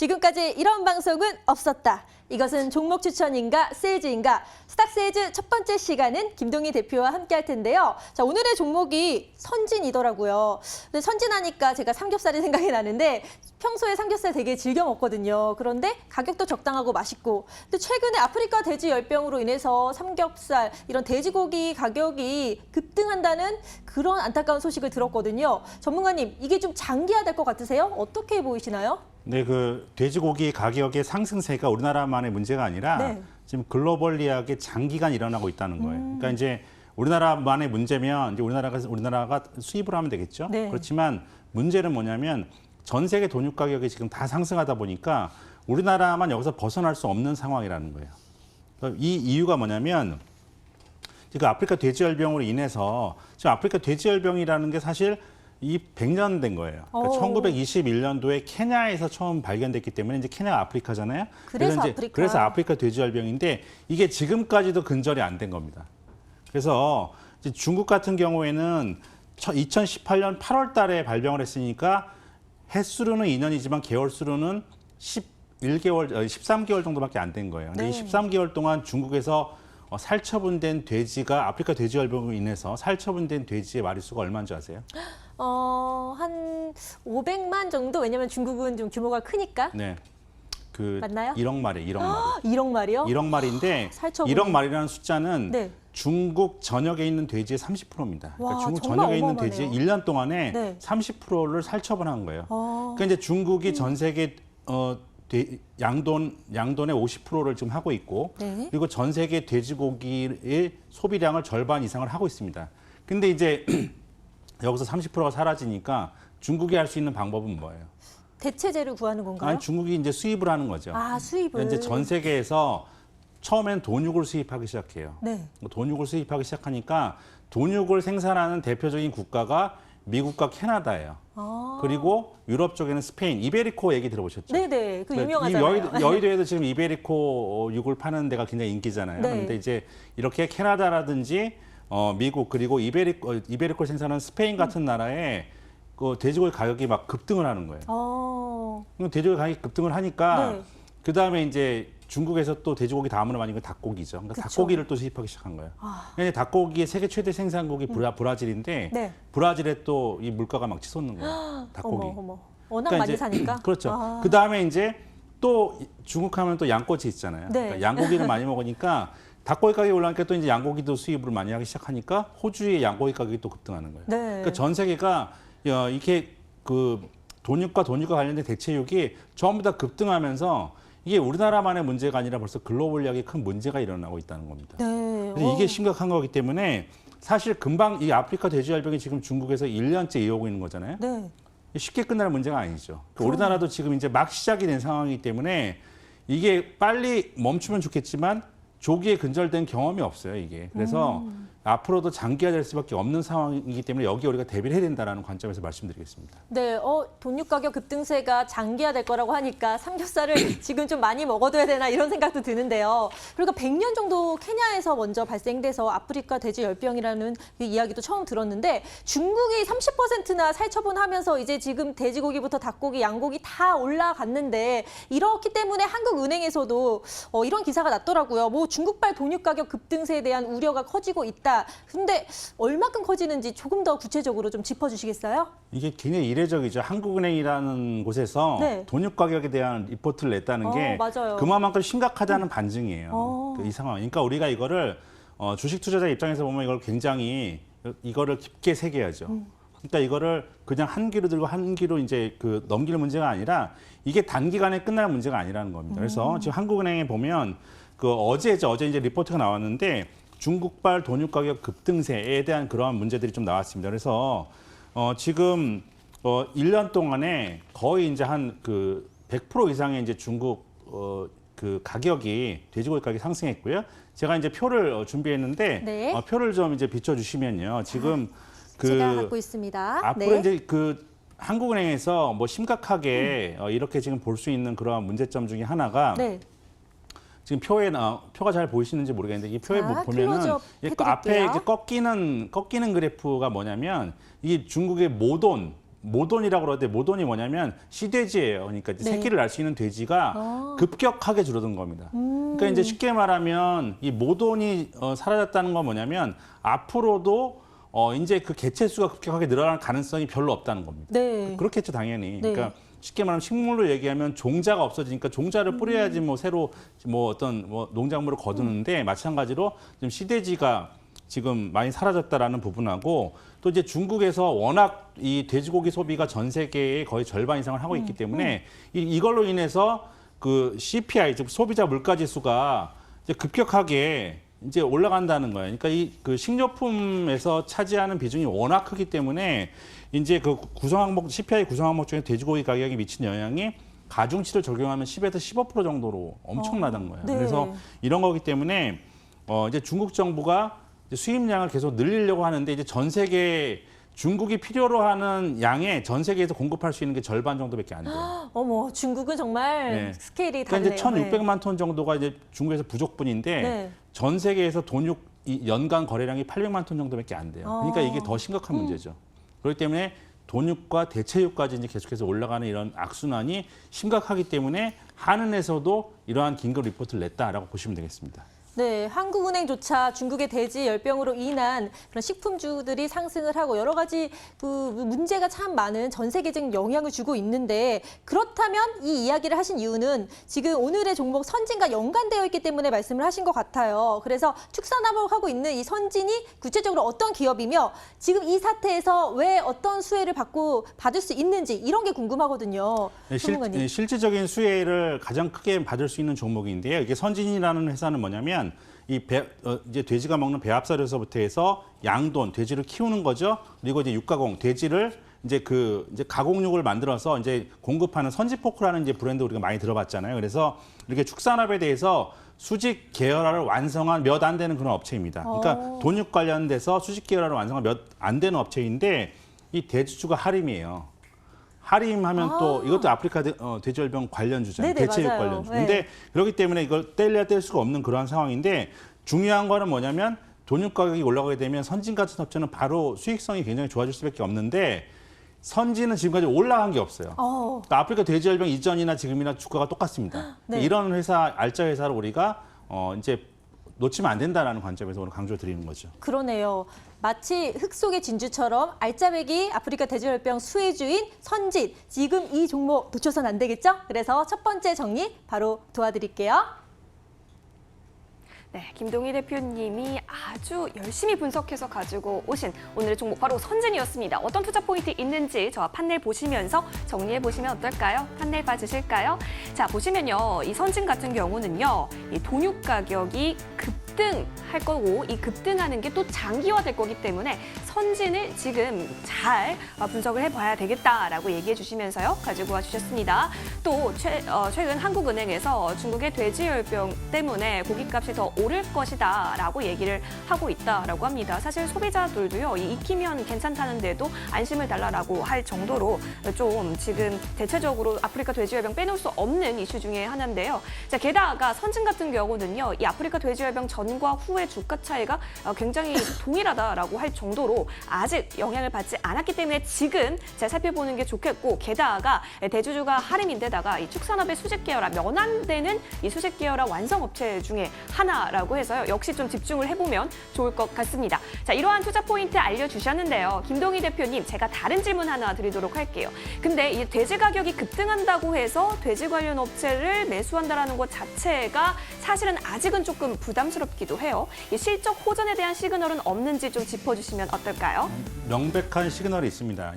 지금까지 이런 방송은 없었다. 이것은 종목 추천인가 세일즈인가? 스탁세일즈 첫 번째 시간은 김동희 대표와 함께 할 텐데요. 자, 오늘의 종목이 선진이더라고요. 근데 선진하니까 제가 삼겹살이 생각이 나는데 평소에 삼겹살 되게 즐겨 먹거든요. 그런데 가격도 적당하고 맛있고. 근데 최근에 아프리카 돼지 열병으로 인해서 삼겹살, 이런 돼지고기 가격이 급등한다는 그런 안타까운 소식을 들었거든요. 전문가님, 이게 좀 장기화될 것 같으세요? 어떻게 보이시나요? 네, 그 돼지고기 가격의 상승세가 우리나라만의 문제가 아니라 네. 지금 글로벌리하게 장기간 일어나고 있다는 거예요. 그러니까 이제 우리나라만의 문제면 이제 우리나라가 수입을 하면 되겠죠. 네. 그렇지만 문제는 뭐냐면 전 세계 돈육 가격이 지금 다 상승하다 보니까 우리나라만 여기서 벗어날 수 없는 상황이라는 거예요. 그러니까 이 이유가 뭐냐면 지금 아프리카 돼지열병으로 인해서 지금 아프리카 돼지열병이라는 게 사실 이 100년 된 거예요. 그러니까 1921년도에 케냐에서 처음 발견됐기 때문에 이제 케냐가 아프리카잖아요. 그래서 아프리카 돼지열병인데 이게 지금까지도 근절이 안 된 겁니다. 그래서 이제 중국 같은 경우에는 2018년 8월 달에 발병을 했으니까 횟수로는 2년이지만 개월수로는 13개월 정도밖에 안 된 거예요. 근데 이 13개월 동안 중국에서 살처분된 돼지가 아프리카 돼지열병으로 인해서 살처분된 돼지의 마리수가 얼마인지 아세요? 한 500만 정도? 왜냐면 중국은 좀 규모가 크니까. 네. 맞나요? 1억 마리, 1억 마리. 1억 마리요? 1억 마리인데 살처분. 1억 마리라는 숫자는 네. 중국 전역에 있는 돼지의 30%입니다. 와, 그러니까 중국 정말 전역에 있는 어마어마하네요. 돼지의 1년 동안에 네. 30%를 살처분한 거예요. 그러니까 이제 중국이 전 세계 양돈의 50%를 지금 하고 있고 네. 그리고 전 세계 돼지고기의 소비량을 절반 이상을 하고 있습니다. 근데 이제 여기서 30%가 사라지니까 중국이 할 수 있는 방법은 뭐예요? 대체제를 구하는 건가요? 아니, 중국이 이제 수입을 하는 거죠. 아, 수입을. 이제 전 세계에서 처음엔 돈육을 수입하기 시작해요. 네. 돈육을 수입하기 시작하니까 돈육을 생산하는 대표적인 국가가 미국과 캐나다예요. 그리고 유럽 쪽에는 스페인, 이베리코 얘기 들어보셨죠? 네네, 그 이 유명하잖아요. 여의도에도 지금 이베리코 육을 파는 데가 굉장히 인기잖아요. 네. 그런데 이제 이렇게 캐나다라든지 미국 그리고 이베리코를 생산하는 스페인 같은 나라에 그 돼지고기 가격이 막 급등을 하는 거예요. 돼지고기 가격이 급등을 하니까 네. 그 다음에 이제 중국에서 또 돼지고기 다음으로 많이 건 닭고기죠. 그러니까 그쵸. 닭고기를 또 수입하기 시작한 거예요. 그러니까 닭고기의 세계 최대 생산국이 브라질인데 네. 브라질에 또 이 물가가 막 치솟는 거예요. 닭고기. 어머. 워낙 그러니까 많이 이제 사니까. 그렇죠. 그 다음에 이제 또 중국 하면 또 양꼬치 있잖아요. 네. 그러니까 양고기를 많이 먹으니까 닭고기 가격이 올라가니까 또 이제 양고기도 수입을 많이 하기 시작하니까 호주의 양고기 가격이 또 급등하는 거예요. 네. 그러니까 전 세계가 이렇게 그 돈육과 관련된 대체육이 전부 다 급등하면서 이게 우리나라만의 문제가 아니라 벌써 글로벌하게 큰 문제가 일어나고 있다는 겁니다. 네. 그래서 이게 심각한 거기 때문에 사실 금방 이 아프리카 돼지열병이 지금 중국에서 1년째 이어오고 있는 거잖아요. 네. 쉽게 끝날 문제가 아니죠. 우리나라도 지금 이제 막 시작이 된 상황이기 때문에 이게 빨리 멈추면 좋겠지만 조기에 근절된 경험이 없어요, 이게. 그래서 앞으로도 장기화될 수밖에 없는 상황이기 때문에 여기에 우리가 대비를 해야 된다는 관점에서 말씀드리겠습니다. 네, 돈육 가격 급등세가 장기화될 거라고 하니까 삼겹살을 지금 좀 많이 먹어둬야 되나 이런 생각도 드는데요. 그리고 100년 정도 케냐에서 먼저 발생돼서 아프리카 돼지 열병이라는 그 이야기도 처음 들었는데 중국이 30%나 살처분하면서 이제 지금 돼지고기부터 닭고기, 양고기 다 올라갔는데 이렇기 때문에 한국은행에서도 이런 기사가 났더라고요. 뭐 중국발 돈육 가격 급등세에 대한 우려가 커지고 있다. 근데 얼마큼 커지는지 조금 더 구체적으로 좀 짚어주시겠어요? 이게 굉장히 이례적이죠. 한국은행이라는 곳에서 네. 돈육 가격에 대한 리포트를 냈다는 게 맞아요. 그만큼 심각하다는 반증이에요. 이 상황. 그러니까 우리가 이거를 주식 투자자 입장에서 보면 이걸 굉장히 이거를 깊게 새겨야죠. 그러니까 이거를 그냥 한 귀로 들고 한 귀로 이제 그 넘길 문제가 아니라 이게 단기간에 끝날 문제가 아니라는 겁니다. 그래서 지금 한국은행에 보면 어제 이제 리포트가 나왔는데 중국발 돈육 가격 급등세에 대한 그러한 문제들이 좀 나왔습니다. 그래서 지금 1년 동안에 거의 이제 한 100% 이상의 이제 중국 그 가격이 돼지고기 가격이 상승했고요. 제가 이제 표를 준비했는데 네. 표를 좀 이제 비춰주시면요. 지금 제가 갖고 있습니다. 앞으로 네. 이제 한국은행에서 뭐 심각하게 이렇게 지금 볼 수 있는 그러한 문제점 중에 하나가 네. 지금 표가 잘 보이시는지 모르겠는데 이 표에 자, 보면은 클로즈업 이 앞에 해드릴게요. 이제 꺾이는 그래프가 뭐냐면 이게 중국의 모돈이라고 그러는데 모돈이 뭐냐면 시돼지예요. 그러니까 이제 네. 새끼를 낳을 수 있는 돼지가 급격하게 줄어든 겁니다. 그러니까 이제 쉽게 말하면 이 모돈이 사라졌다는 건 뭐냐면 앞으로도 이제 그 개체 수가 급격하게 늘어날 가능성이 별로 없다는 겁니다. 네. 그렇겠죠, 당연히. 네. 그러니까 쉽게 말하면 식물로 얘기하면 종자가 없어지니까 종자를 뿌려야지 뭐 새로 어떤 농작물을 거두는데 마찬가지로 지금 시돼지가 지금 많이 사라졌다라는 부분하고 또 이제 중국에서 워낙 이 돼지고기 소비가 전 세계의 거의 절반 이상을 하고 있기 때문에 이걸로 인해서 그 CPI 즉 소비자 물가 지수가 이제 급격하게 이제 올라간다는 거예요. 그러니까 그 식료품에서 차지하는 비중이 워낙 크기 때문에 이제 그 CPI 구성 항목 중에 돼지고기 가격이 미친 영향이 가중치를 적용하면 10에서 15% 정도로 엄청나다는 거예요. 네. 그래서 이런 거기 때문에 이제 중국 정부가 이제 수입량을 계속 늘리려고 하는데 이제 전 세계 중국이 필요로 하는 양의 전 세계에서 공급할 수 있는 게 절반 정도밖에 안 돼요. 어머, 중국은 정말 네. 스케일이 그러니까 다르네요. 이제 1,600만 톤 정도가 이제 중국에서 부족분인데 네. 전 세계에서 돈육 연간 거래량이 800만 톤 정도밖에 안 돼요. 그러니까 이게 더 심각한 문제죠. 그렇기 때문에 돈육과 대체육까지 이제 계속해서 올라가는 이런 악순환이 심각하기 때문에 한은에서도 이러한 긴급 리포트를 냈다라고 보시면 되겠습니다. 네, 한국은행조차 중국의 돼지 열병으로 인한 그런 식품주들이 상승을 하고 여러 가지 그 문제가 참 많은 전 세계적인 영향을 주고 있는데 그렇다면 이 이야기를 하신 이유는 지금 오늘의 종목 선진과 연관되어 있기 때문에 말씀을 하신 것 같아요. 그래서 축산업을 하고 있는 이 선진이 구체적으로 어떤 기업이며 지금 이 사태에서 왜 어떤 수혜를 받을 수 있는지 이런 게 궁금하거든요. 전문가님. 실질적인 수혜를 가장 크게 받을 수 있는 종목인데요. 이게 선진이라는 회사는 뭐냐면 이제 돼지가 먹는 배합사료서부터 해서 양돈, 돼지를 키우는 거죠. 그리고 이제 육가공, 돼지를 이제 가공육을 만들어서 이제 공급하는 선지포크라는 이제 브랜드 우리가 많이 들어봤잖아요. 그래서 이렇게 축산업에 대해서 수직 계열화를 완성한 몇 안 되는 그런 업체입니다. 그러니까 돈육 관련돼서 수직 계열화를 완성한 몇 안 되는 업체인데 이 돼지주가 하림이에요. 하림 하면 또 이것도 아프리카 돼지열병 관련주잖아요. 네네, 대체육 맞아요. 관련주. 네. 근데 그렇기 때문에 이걸 뗄 수가 없는 그러한 상황인데 중요한 거는 뭐냐면 돈육 가격이 올라가게 되면 선진 같은 업체는 바로 수익성이 굉장히 좋아질 수밖에 없는데 선진은 지금까지 올라간 게 없어요. 어, 아프리카 돼지열병 이전이나 지금이나 주가가 똑같습니다. 네. 이런 회사, 알짜 회사를 우리가 이제 놓치면 안 된다라는 관점에서 오늘 강조드리는 거죠. 그러네요. 마치 흙 속의 진주처럼 알짜배기 아프리카 돼지열병 수혜주인 선진. 지금 이 종목 놓쳐서는 안 되겠죠? 그래서 첫 번째 정리 바로 도와드릴게요. 네, 김동희 대표님이 아주 열심히 분석해서 가지고 오신 오늘의 종목 바로 선진이었습니다. 어떤 투자 포인트 있는지 저와 판넬 보시면서 정리해 보시면 어떨까요? 판넬 봐주실까요? 자, 보시면요. 이 선진 같은 경우는요. 이 돈육 가격이 급등할 거고 이 급등하는 게 또 장기화될 거기 때문에 선진을 지금 잘 분석을 해봐야 되겠다라고 얘기해 주시면서요. 가지고 와주셨습니다. 또 최근 한국은행에서 중국의 돼지열병 때문에 고깃값이 더 오를 것이다 라고 얘기를 하고 있다라고 합니다. 사실 소비자들도요. 이 익히면 괜찮다는데도 안심을 달라라고 할 정도로 좀 지금 대체적으로 아프리카 돼지열병 빼놓을 수 없는 이슈 중에 하나인데요. 자, 게다가 선진 같은 경우는요. 이 아프리카 돼지열병 전과 후의 주가 차이가 굉장히 동일하다라고 할 정도로 아직 영향을 받지 않았기 때문에 지금 잘 살펴보는 게 좋겠고 게다가 대주주가 하림인데다가 이 축산업의 수직 계열화 면한되는 이 수직 계열화 완성업체 중에 하나라고 해서요. 역시 좀 집중을 해보면 좋을 것 같습니다. 자, 이러한 투자 포인트 알려주셨는데요. 김동희 대표님, 제가 다른 질문 하나 드리도록 할게요. 근데 이 돼지 가격이 급등한다고 해서 돼지 관련 업체를 매수한다라는 것 자체가 사실은 아직은 조금 부담스럽기도 해요. 이 실적 호전에 대한 시그널은 없는지 좀 짚어주시면 어떨까요? 명백한 시그널이 있습니다.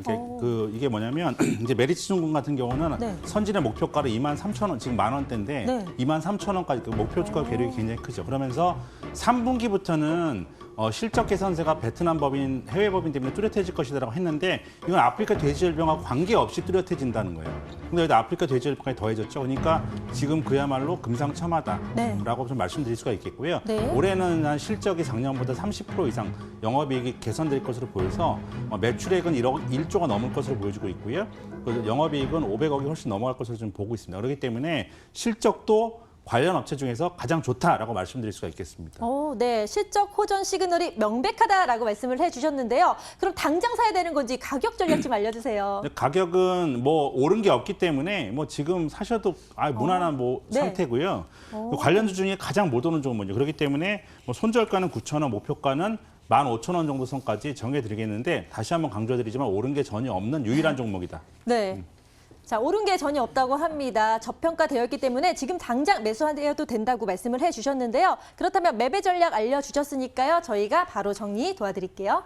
이게 뭐냐면 이제 메리츠증권 같은 경우는 네. 선진의 목표가를 23,000원, 지금 10,000원대인데 네. 23,000원까지 그 목표 주가 괴력이 굉장히 크죠. 그러면서 3분기부터는 실적 개선세가 베트남 법인, 해외 법인 때문에 뚜렷해질 것이라고 했는데 이건 아프리카 돼지열병하고 관계없이 뚜렷해진다는 거예요. 근데 여기다 아프리카 돼지열병까지 더해졌죠. 그러니까 지금 그야말로 금상첨화다라고 네. 좀 말씀드릴 수가 있겠고요. 네. 올해는 한 실적이 작년보다 30% 이상 영업이익이 개선될 것으로 보여서 매출액은 1조가 넘을 것으로 보여지고 있고요. 영업이익은 500억이 훨씬 넘어갈 것으로 좀 보고 있습니다. 그렇기 때문에 실적도 관련 업체 중에서 가장 좋다라고 말씀드릴 수가 있겠습니다. 네. 실적 호전 시그널이 명백하다라고 말씀을 해주셨는데요. 그럼 당장 사야 되는 건지 가격 전략 좀 알려주세요. 가격은 뭐 오른 게 없기 때문에 뭐 지금 사셔도 무난한 네. 상태고요. 관련주 중에 가장 못 오른 종목이죠. 그렇기 때문에 뭐 손절가는 9,000원, 목표가는 15,000원 정도 선까지 정해드리겠는데 다시 한번 강조드리지만 오른 게 전혀 없는 유일한 종목이다. 네. 자, 오른 게 전혀 없다고 합니다. 저평가되었기 때문에 지금 당장 매수해도 된다고 말씀을 해주셨는데요. 그렇다면 매매 전략 알려주셨으니까요. 저희가 바로 정리 도와드릴게요.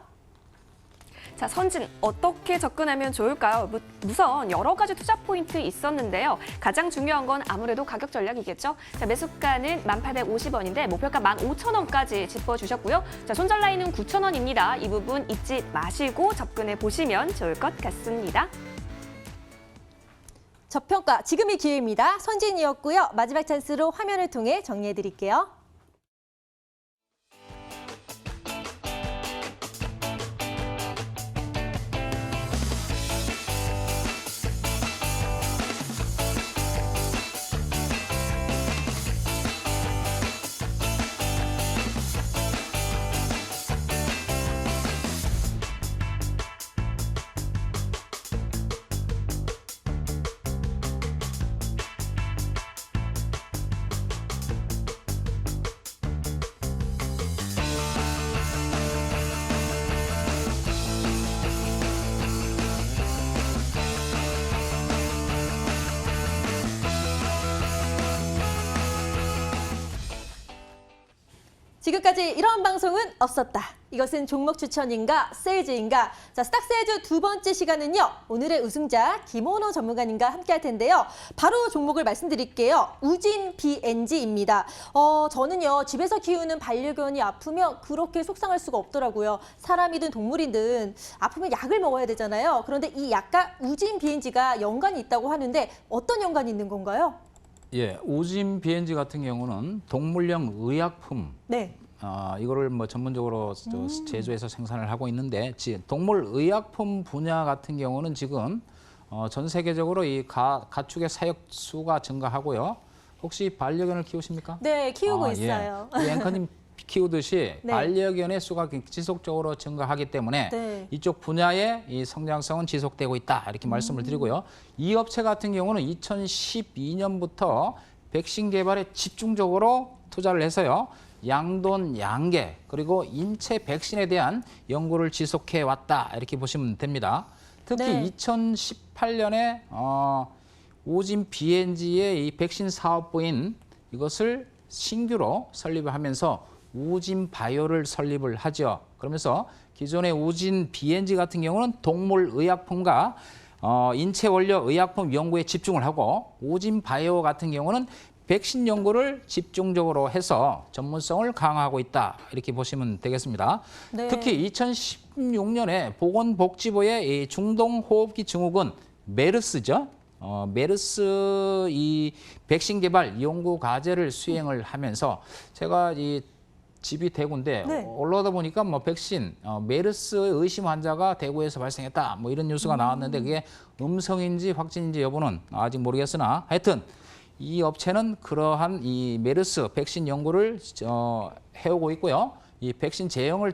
자, 선진 어떻게 접근하면 좋을까요? 우선 여러 가지 투자 포인트 있었는데요. 가장 중요한 건 아무래도 가격 전략이겠죠. 자, 매수가는 1,850원인데 목표가 15,000원까지 짚어주셨고요. 자, 손절 라인은 9,000원입니다. 이 부분 잊지 마시고 접근해 보시면 좋을 것 같습니다. 저평가 지금이 기회입니다. 선진이었고요. 마지막 찬스로 화면을 통해 정리해드릴게요. 지금까지 이런 방송은 없었다. 이것은 종목 추천인가 세일즈인가. 자, 스탁세일즈 두 번째 시간은요. 오늘의 우승자 김원호 전문가님과 함께 할 텐데요. 바로 종목을 말씀드릴게요. 우진 BNG입니다. 저는요. 집에서 키우는 반려견이 아프면 그렇게 속상할 수가 없더라고요. 사람이든 동물이든 아프면 약을 먹어야 되잖아요. 그런데 이 약과 우진 BNG가 연관이 있다고 하는데 어떤 연관이 있는 건가요? 예, 우진 BNG 같은 경우는 동물용 의약품. 네. 이거를 뭐 전문적으로 제조해서 생산을 하고 있는데 동물 의약품 분야 같은 경우는 지금 전 세계적으로 이 가축의 사육 수가 증가하고요. 혹시 반려견을 키우십니까? 네, 키우고 예. 있어요. 우리 앵커님 키우듯이 네. 반려견의 수가 지속적으로 증가하기 때문에 네. 이쪽 분야의 이 성장성은 지속되고 있다 이렇게 말씀을 드리고요. 이 업체 같은 경우는 2012년부터 백신 개발에 집중적으로 투자를 해서요. 양돈, 양계 그리고 인체 백신에 대한 연구를 지속해 왔다 이렇게 보시면 됩니다. 특히 네. 2018년에 오진 BNG의 이 백신 사업부인 이것을 신규로 설립을 하면서 우진 바이오를 설립을 하죠. 그러면서 기존의 우진 BNG 같은 경우는 동물 의약품과 인체 원료 의약품 연구에 집중을 하고 우진 바이오 같은 경우는 백신 연구를 집중적으로 해서 전문성을 강화하고 있다 이렇게 보시면 되겠습니다. 네. 특히 2016년에 보건복지부의 이 중동호흡기 증후군 메르스죠. 메르스 이 백신 개발 연구 과제를 수행을 하면서 제가 이 집이 대구인데 네. 올라오다 보니까 뭐 백신 메르스 의심 환자가 대구에서 발생했다 뭐 이런 뉴스가 나왔는데 그게 음성인지 확진인지 여부는 아직 모르겠으나 하여튼 이 업체는 그러한 이 메르스 백신 연구를 해오고 있고요. 이 백신 제형을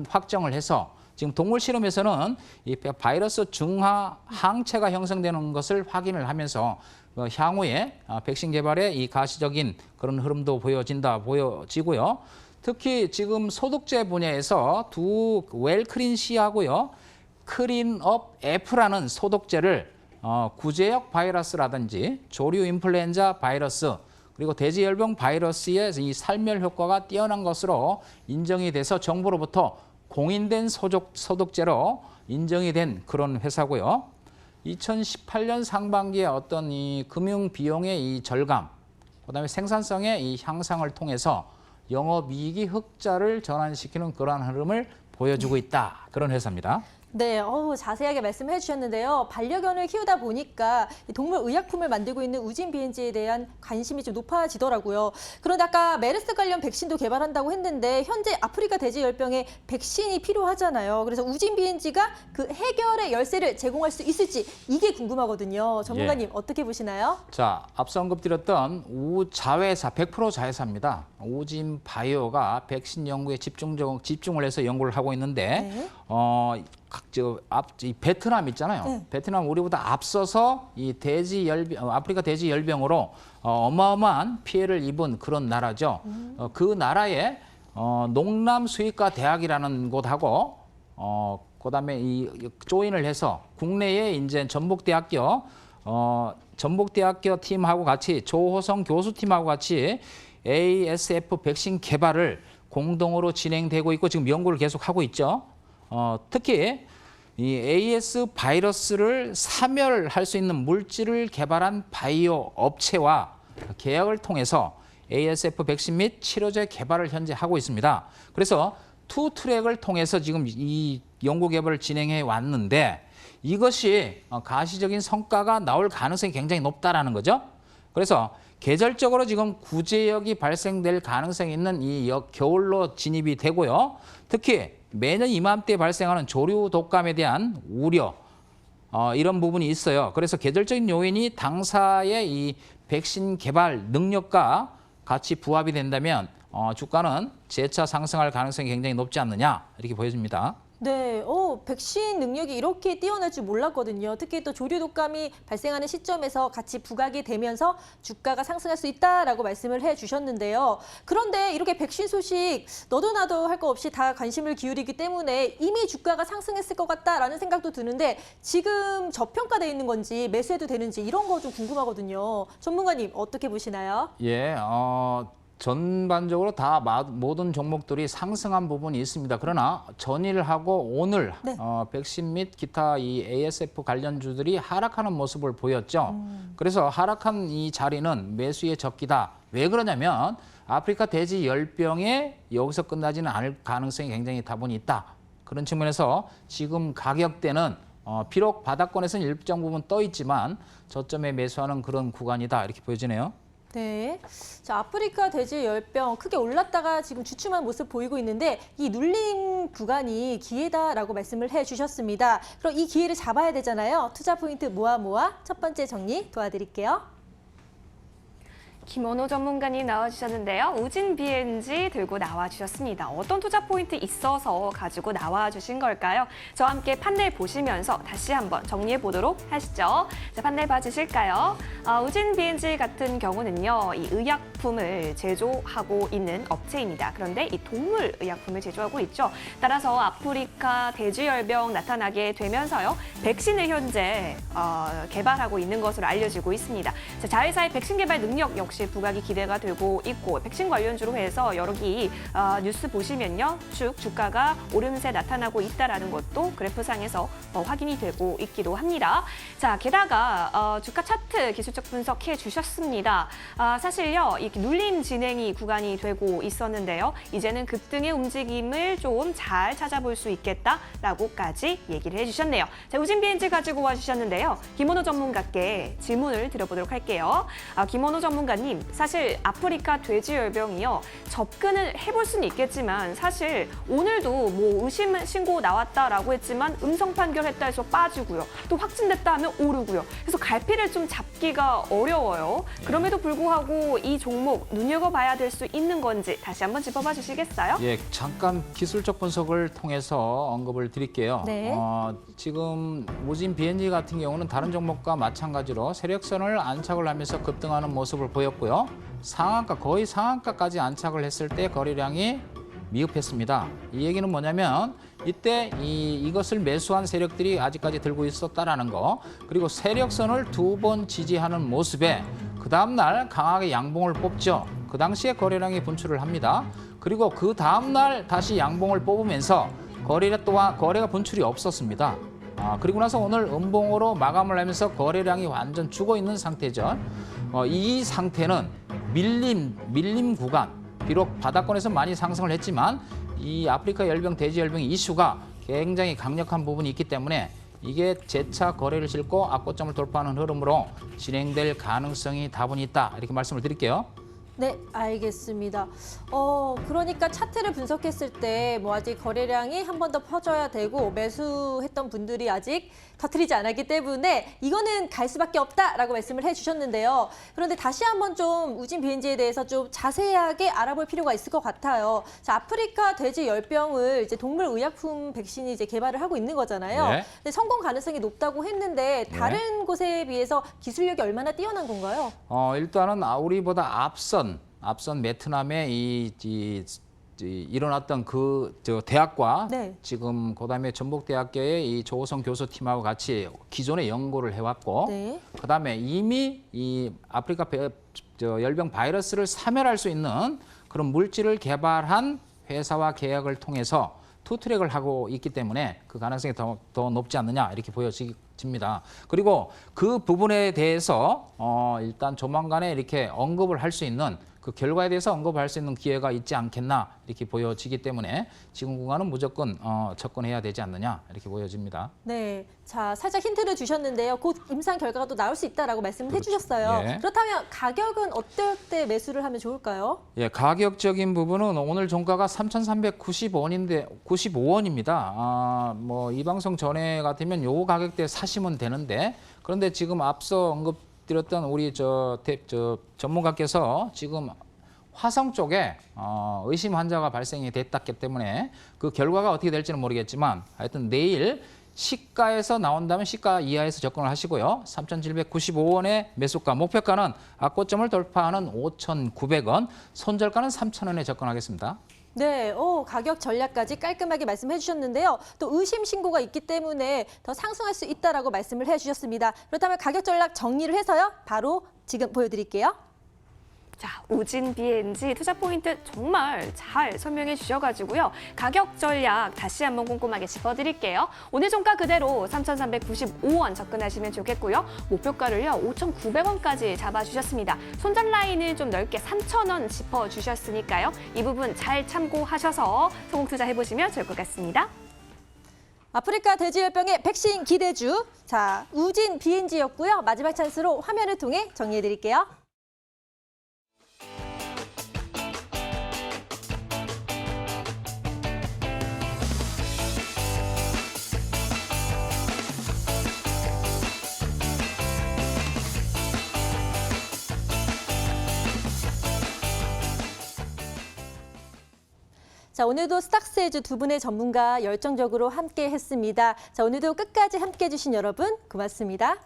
확정을 해서 지금 동물 실험에서는 이 바이러스 중화 항체가 형성되는 것을 확인을 하면서 향후에 백신 개발에 이 가시적인 그런 흐름도 보여지고요. 특히 지금 소독제 분야에서 두 웰크린 C하고요, 크린업 F라는 소독제를 구제역 바이러스라든지 조류 인플루엔자 바이러스 그리고 돼지열병 바이러스의 이 살멸 효과가 뛰어난 것으로 인정이 돼서 정부로부터 공인된 소독제로 인정이 된 그런 회사고요. 2018년 상반기에 어떤 이 금융 비용의 이 절감, 그다음에 생산성의 이 향상을 통해서 영업이익이 흑자를 전환시키는 그러한 흐름을 보여주고 있다. 그런 회사입니다. 네, 자세하게 말씀해 주셨는데요. 반려견을 키우다 보니까 이 동물 의약품을 만들고 있는 우진 BNG에 대한 관심이 좀 높아지더라고요. 그런데 아까 메르스 관련 백신도 개발한다고 했는데 현재 아프리카 돼지열병에 백신이 필요하잖아요. 그래서 우진 BNG가 그 해결의 열쇠를 제공할 수 있을지 이게 궁금하거든요. 전문가님 어떻게 보시나요? 자, 앞서 언급드렸던 자회사, 100% 자회사입니다. 우진 바이오가 백신 연구에 집중을 해서 연구를 하고 있는데 네. 이 베트남 있잖아요. 네. 베트남 우리보다 앞서서 이 아프리카 돼지 열병으로 어마어마한 피해를 입은 그런 나라죠. 그 나라에 농람 수의과 대학이라는 곳하고 그다음에 이 조인을 해서 국내에 이제 전북대학교 팀하고 같이 조호성 교수팀하고 같이 ASF 백신 개발을 공동으로 진행되고 있고 지금 연구를 계속 하고 있죠. 특히 이 AS 바이러스를 사멸할 수 있는 물질을 개발한 바이오 업체와 계약을 통해서 ASF 백신 및 치료제 개발을 현재 하고 있습니다. 그래서 투 트랙을 통해서 지금 이 연구 개발을 진행해 왔는데 이것이 가시적인 성과가 나올 가능성이 굉장히 높다라는 거죠. 그래서 계절적으로 지금 구제역이 발생될 가능성이 있는 이 겨울로 진입이 되고요. 특히 매년 이맘때 발생하는 조류 독감에 대한 우려 이런 부분이 있어요. 그래서 계절적인 요인이 당사의 이 백신 개발 능력과 같이 부합이 된다면 주가는 재차 상승할 가능성이 굉장히 높지 않느냐 이렇게 보여집니다. 네, 백신 능력이 이렇게 뛰어날 줄 몰랐거든요. 특히 또 조류 독감이 발생하는 시점에서 같이 부각이 되면서 주가가 상승할 수 있다라고 말씀을 해주셨는데요. 그런데 이렇게 백신 소식 너도 나도 할 거 없이 다 관심을 기울이기 때문에 이미 주가가 상승했을 것 같다라는 생각도 드는데 지금 저평가돼 있는 건지 매수해도 되는지 이런 거 좀 궁금하거든요. 전문가님 어떻게 보시나요? 예, 전반적으로 다 모든 종목들이 상승한 부분이 있습니다. 그러나 전일을 하고 오늘 네. 백신 및 기타 이 ASF 관련주들이 하락하는 모습을 보였죠. 그래서 하락한 이 자리는 매수의 적기다. 왜 그러냐면 아프리카 돼지 열병에 여기서 끝나지는 않을 가능성이 굉장히 다분히 있다. 그런 측면에서 지금 가격대는 비록 바닥권에서는 일정 부분 떠 있지만 저점에 매수하는 그런 구간이다. 이렇게 보여지네요. 네. 자, 아프리카 돼지 열병 크게 올랐다가 지금 주춤한 모습 보이고 있는데 이 눌림 구간이 기회다라고 말씀을 해주셨습니다. 그럼 이 기회를 잡아야 되잖아요. 투자 포인트 모아 첫 번째 정리 도와드릴게요. 김원호 전문가님 나와주셨는데요. 우진 BNG 들고 나와주셨습니다. 어떤 투자 포인트 있어서 가지고 나와주신 걸까요? 저와 함께 판넬 보시면서 다시 한번 정리해 보도록 하시죠. 자, 판넬 봐주실까요? 우진 BNG 같은 경우는요, 이 의약품을 제조하고 있는 업체입니다. 그런데 이 동물 의약품을 제조하고 있죠. 따라서 아프리카 돼지열병 나타나게 되면서요, 백신을 현재 개발하고 있는 것으로 알려지고 있습니다. 자, 자회사의 백신 개발 능력 역시 부각이 기대가 되고 있고, 백신 관련주로 해서 여러 뉴스 보시면요, 쭉 주가가 오름세 나타나고 있다라는 것도 그래프상에서 확인이 되고 있기도 합니다. 자, 게다가 주가 차트 기술적 분석해 주셨습니다. 사실요, 이 눌림 진행이 구간이 되고 있었는데요, 이제는 급등의 움직임을 좀 잘 찾아볼 수 있겠다라고까지 얘기를 해주셨네요. 자, 우진 BNG 가지고 와주셨는데요, 김원호 전문가께 질문을 드려보도록 할게요. 김원호 전문가님, 사실 아프리카 돼지열병이요, 접근을 해볼 수는 있겠지만 사실 오늘도 뭐 의심 신고 나왔다라고 했지만 음성 판결했다 해서 빠지고요, 또 확진됐다 하면 오르고요. 그래서 갈피를 좀 잡기가 어려워요. 그럼에도 불구하고 이 종목 눈여겨봐야 될 수 있는 건지 다시 한번 짚어봐 주시겠어요? 예, 잠깐 기술적 분석을 통해서 언급을 드릴게요. 네. 지금 우진 BNG 같은 경우는 다른 종목과 마찬가지로 세력선을 안착을 하면서 급등하는 모습을 보였고요. 거의 상한가까지 안착을 했을 때 거래량이 미흡했습니다. 이 얘기는 뭐냐면 이때 이것을 매수한 세력들이 아직까지 들고 있었다라는 거, 그리고 세력선을 2번 지지하는 모습에 그 다음날 강하게 양봉을 뽑죠. 그 당시에 거래량이 분출을 합니다. 그리고 그 다음날 다시 양봉을 뽑으면서 거래가 분출이 없었습니다. 그리고 나서 오늘 음봉으로 마감을 하면서 거래량이 완전 죽어 있는 상태죠. 이 상태는 밀림 구간, 비록 바닥권에서 많이 상승을 했지만 이 아프리카 열병, 돼지 열병 이슈가 굉장히 강력한 부분이 있기 때문에 이게 재차 거래를 싣고 악고점을 돌파하는 흐름으로 진행될 가능성이 다분히 있다, 이렇게 말씀을 드릴게요. 네, 알겠습니다. 그러니까 차트를 분석했을 때 뭐 아직 거래량이 한 번 더 퍼져야 되고 매수했던 분들이 아직 터뜨리지 않았기 때문에 이거는 갈 수밖에 없다라고 말씀을 해주셨는데요. 그런데 다시 한번 좀 우진 BNG에 대해서 좀 자세하게 알아볼 필요가 있을 것 같아요. 자, 아프리카 돼지 열병을 이제 동물 의약품 백신이 이제 개발을 하고 있는 거잖아요. 네. 근데 성공 가능성이 높다고 했는데 다른 곳에 비해서 기술력이 얼마나 뛰어난 건가요? 일단은 우리보다 앞선 베트남의 일어났던 저 대학과 네. 지금 그다음에 전북대학교의 이 조호성 교수팀하고 같이 기존에 연구를 해왔고, 네. 그다음에 이미 이 아프리카 열병 바이러스를 사멸할 수 있는 그런 물질을 개발한 회사와 계약을 통해서 투트랙을 하고 있기 때문에 그 가능성이 더 높지 않느냐, 이렇게 보여집니다. 그리고 그 부분에 대해서 일단 조만간에 이렇게 언급을 할 수 있는, 그 결과에 대해서 언급할 수 있는 기회가 있지 않겠나, 이렇게 보여지기 때문에 지금 구간은 무조건 접근해야 되지 않느냐, 이렇게 보여집니다. 네, 자, 살짝 힌트를 주셨는데요. 곧 임상 결과가 또 나올 수 있다라고 말씀을 해주셨어요. 예. 그렇다면 가격은 어떨 때 매수를 하면 좋을까요? 예, 가격적인 부분은 오늘 종가가 3,395원입니다. 뭐 이 방송 전에 같으면 요 가격대에 사시면 되는데, 그런데 지금 앞서 언급드렸던 우리 전문가께서 지금 화성 쪽에 의심 환자가 발생이 됐기 때문에 그 결과가 어떻게 될지는 모르겠지만 하여튼 내일 시가에서 나온다면 시가 이하에서 접근을 하시고요. 3,795원의 매수가, 목표가는 악고점을 돌파하는 5,900원, 손절가는 3,000원에 접근하겠습니다. 네, 가격 전략까지 깔끔하게 말씀해 주셨는데요. 또 의심 신고가 있기 때문에 더 상승할 수 있다라고 말씀을 해주셨습니다. 그렇다면 가격 전략 정리를 해서요, 바로 지금 보여드릴게요. 자, 우진 BNG 투자 포인트 정말 잘 설명해 주셔가지고요. 가격 전략 다시 한번 꼼꼼하게 짚어드릴게요. 오늘 종가 그대로 3,395원 접근하시면 좋겠고요. 목표가를요, 5,900원까지 잡아주셨습니다. 손절 라인을 좀 넓게 3,000원 짚어주셨으니까요. 이 부분 잘 참고하셔서 성공 투자해보시면 좋을 것 같습니다. 아프리카 돼지열병의 백신 기대주, 자, 우진 BNG였고요. 마지막 찬스로 화면을 통해 정리해드릴게요. 자, 오늘도 스탁스에즈 두 분의 전문가 열정적으로 함께 했습니다. 자, 오늘도 끝까지 함께 해주신 여러분 고맙습니다.